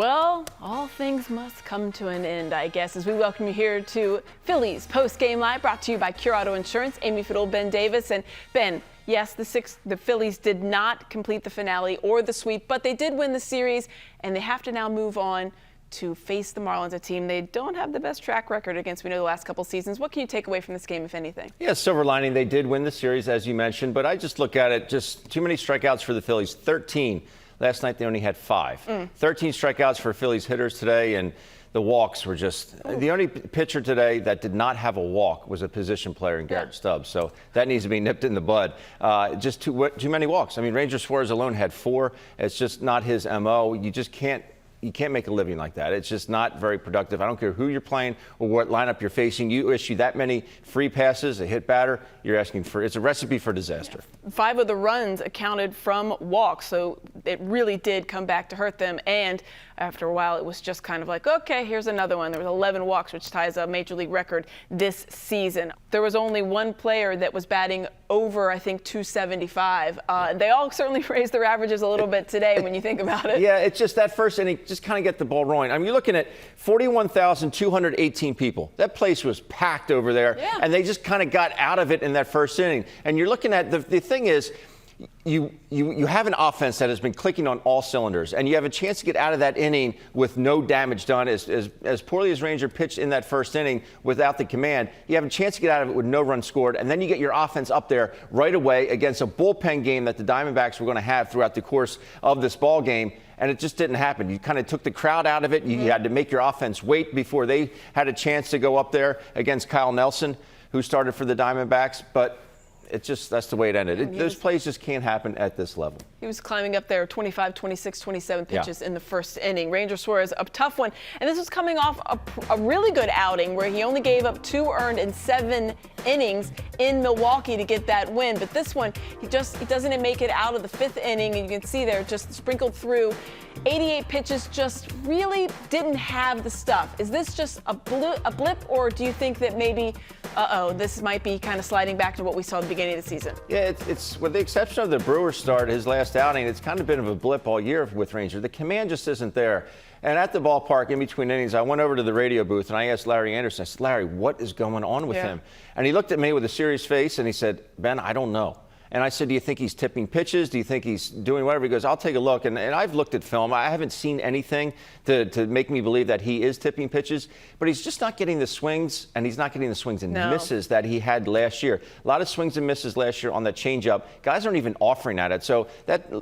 Well, all things must come to an end, I guess, as we welcome you here to Phillies Postgame Live, brought to you by Cure Auto Insurance. Amy Fiddle, Ben Davis. And Ben, yes, the Phillies did not complete the finale or the sweep, but they did win the series, and they have to now move on to face the Marlins, a team they don't have the best track record against, we know, the last couple seasons. What can you take away from this game, if anything? Yeah, silver lining, they did win the series, as you mentioned, but I just look at it, just too many strikeouts for the Phillies, 13. Last night they only had 5. 13 strikeouts for Phillies hitters today, and the walks were just the only pitcher today that did not have a walk was a position player in Garrett Stubbs. So that needs to be nipped in the bud. Just too many walks. I mean, Ranger Suarez alone had 4. It's just not his MO. You can't make a living like that. It's just not very productive. I don't care who you're playing or what lineup you're facing. You issue that many free passes, a hit batter, you're asking for, it's a recipe for disaster. 5 of the runs accounted from walks, so it really did come back to hurt them. And after a while, it was just kind of like, okay, here's another one. There was 11 walks, which ties a major league record this season. There was only one player that was batting over, I think, 275. They all certainly raised their averages a little bit today when you think about it. Yeah, it's just that first inning, just kind of get the ball rolling. I mean, you're looking at 41,218 people. That place was packed over there, and they just kind of got out of it in that first inning. And you're looking at the thing is, you have an offense that has been clicking on all cylinders, and you have a chance to get out of that inning with no damage done. As poorly as Ranger pitched in that first inning without the command, you have a chance to get out of it with no run scored, and then you get your offense up there right away against a bullpen game that the Diamondbacks were going to have throughout the course of this ball game. And it just didn't happen. You kind of took the crowd out of it. You had to make your offense wait before they had a chance to go up there against Kyle Nelson, who started for the Diamondbacks. But it's just, that's the way it ended. Those plays just can't happen at this level. He was climbing up there 25, 26, 27 pitches in the first inning. Ranger Suarez, a tough one. And this was coming off a really good outing where he only gave up 2 earned in 7 innings in Milwaukee to get that win. But this one, he doesn't make it out of the 5th inning. And you can see there, just sprinkled through 88 pitches, just really didn't have the stuff. Is this just a blip, or do you think that maybe, this might be kind of sliding back to what we saw at the beginning of the season? Yeah, it's with the exception of the Brewers start, his last outing, it's kind of been of a blip all year with Ranger. The command just isn't there. And at the ballpark, in between innings, I went over to the radio booth and I asked Larry Anderson, I said, Larry, what is going on with him? And he looked at me with a serious face and he said, Ben, I don't know. And I said, do you think he's tipping pitches? Do you think he's doing whatever? He goes, I'll take a look. And I've looked at film. I haven't seen anything to make me believe that he is tipping pitches. But he's just not getting the swings, and he's not getting the swings and misses that he had last year. A lot of swings and misses last year on that changeup. Guys aren't even offering at it. So that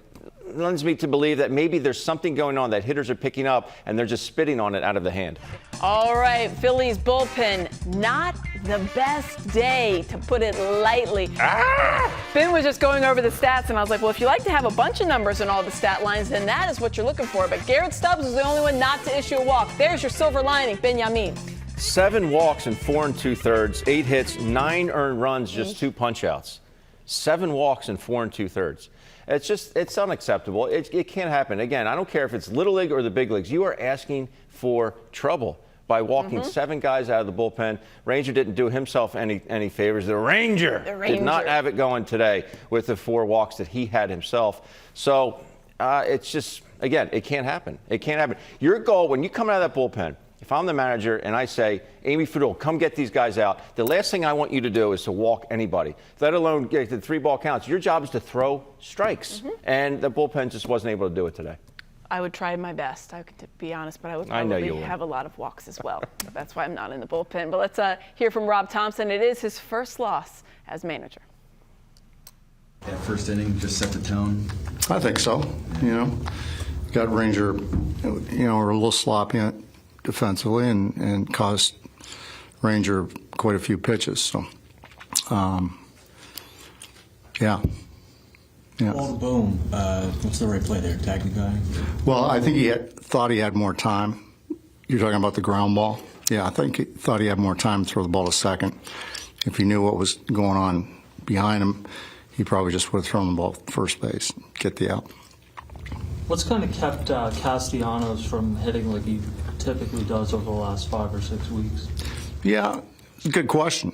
lends me to believe that maybe there's something going on that hitters are picking up, and they're just spitting on it out of the hand. All right, Phillies bullpen, not the best day, to put it lightly. Ben was just going over the stats, and I was like, well, if you like to have a bunch of numbers in all the stat lines, then that is what you're looking for. But Garrett Stubbs was the only one not to issue a walk. There's your silver lining, Benjamin. 7 walks in 4 2/3, 8 hits, 9 earned runs, just 2 punch-outs. 7 walks in 4 2/3. It's unacceptable. It can't happen. Again, I don't care if it's Little League or the big leagues. You are asking for trouble by walking 7 guys out of the bullpen. Ranger didn't do himself any favors. The Ranger did not have it going today with the 4 walks that he had himself. So it's just, again, it can't happen. It can't happen. Your goal, when you come out of that bullpen, if I'm the manager and I say, Amy Fiddle, come get these guys out, the last thing I want you to do is to walk anybody, let alone get the 3-ball counts. Your job is to throw strikes. And the bullpen just wasn't able to do it today. I would try my best, to be honest, but I would probably have a lot of walks as well. That's why I'm not in the bullpen. But let's hear from Rob Thomson. It is his first loss as manager. That first inning just set the tone? I think so. You know, got Ranger, we're a little sloppy defensively and caused Ranger quite a few pitches. So, yeah. Ball to Boom, what's the right play there? Tag the guy? Well, I think he thought he had more time. You're talking about the ground ball? Yeah, I think he thought he had more time to throw the ball to second. If he knew what was going on behind him, he probably just would have thrown the ball to first base, get the out. What's kind of kept Castellanos from hitting like he typically does over the last 5 or 6 weeks? Yeah, it's a good question.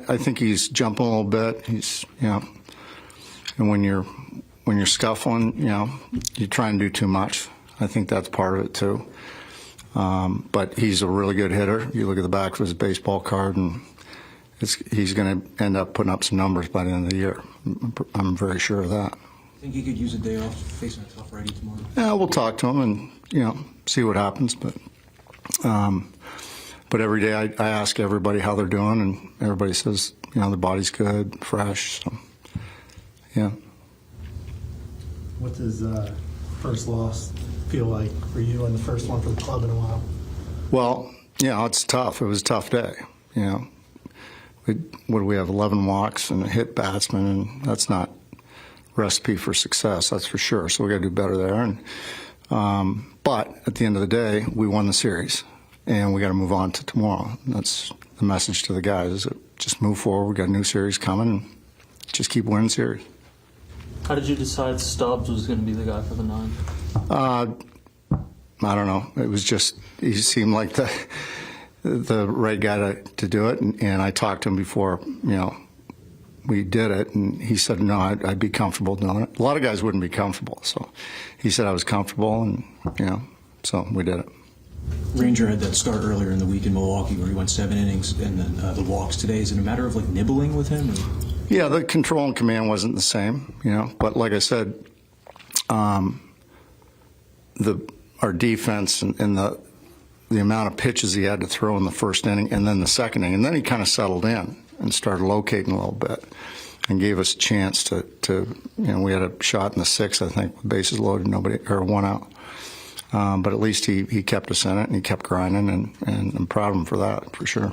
I think he's jumping a little bit. And when you're scuffling, you try and do too much. I think that's part of it too. But he's a really good hitter. You look at the back of his baseball card, and he's going to end up putting up some numbers by the end of the year. I'm very sure of that. Think he could use a day off facing a tough righty tomorrow? Yeah, we'll talk to him and see what happens. But every day I ask everybody how they're doing, and everybody says their body's good, fresh. So, yeah. What does first loss feel like for you, and the first one for the club in a while? Well, it's tough. It was a tough day. What do we have? 11 walks and a hit batsman, and that's not recipe for success. That's for sure. So we got to do better there. And but at the end of the day, we won the series, and we got to move on to tomorrow. That's the message to the guys: is that just move forward. We got a new series coming, and just keep winning series. How did you decide Stubbs was going to be the guy for the 9? I don't know. It was just he seemed like the right guy to do it, and I talked to him before we did it, and he said no, I'd be comfortable doing it. A lot of guys wouldn't be comfortable, so he said I was comfortable, and so we did it. Ranger had that start earlier in the week in Milwaukee where he went 7 innings and then the walks today. Is it a matter of nibbling with him? Or? Yeah, the control and command wasn't the same, But like I said, our defense and the amount of pitches he had to throw in the first inning and then the second inning, and then he kind of settled in and started locating a little bit and gave us a chance to we had a shot in the 6th, I think, with bases loaded, 1 out. But at least he kept us in it and he kept grinding, and I'm proud of him for that, for sure.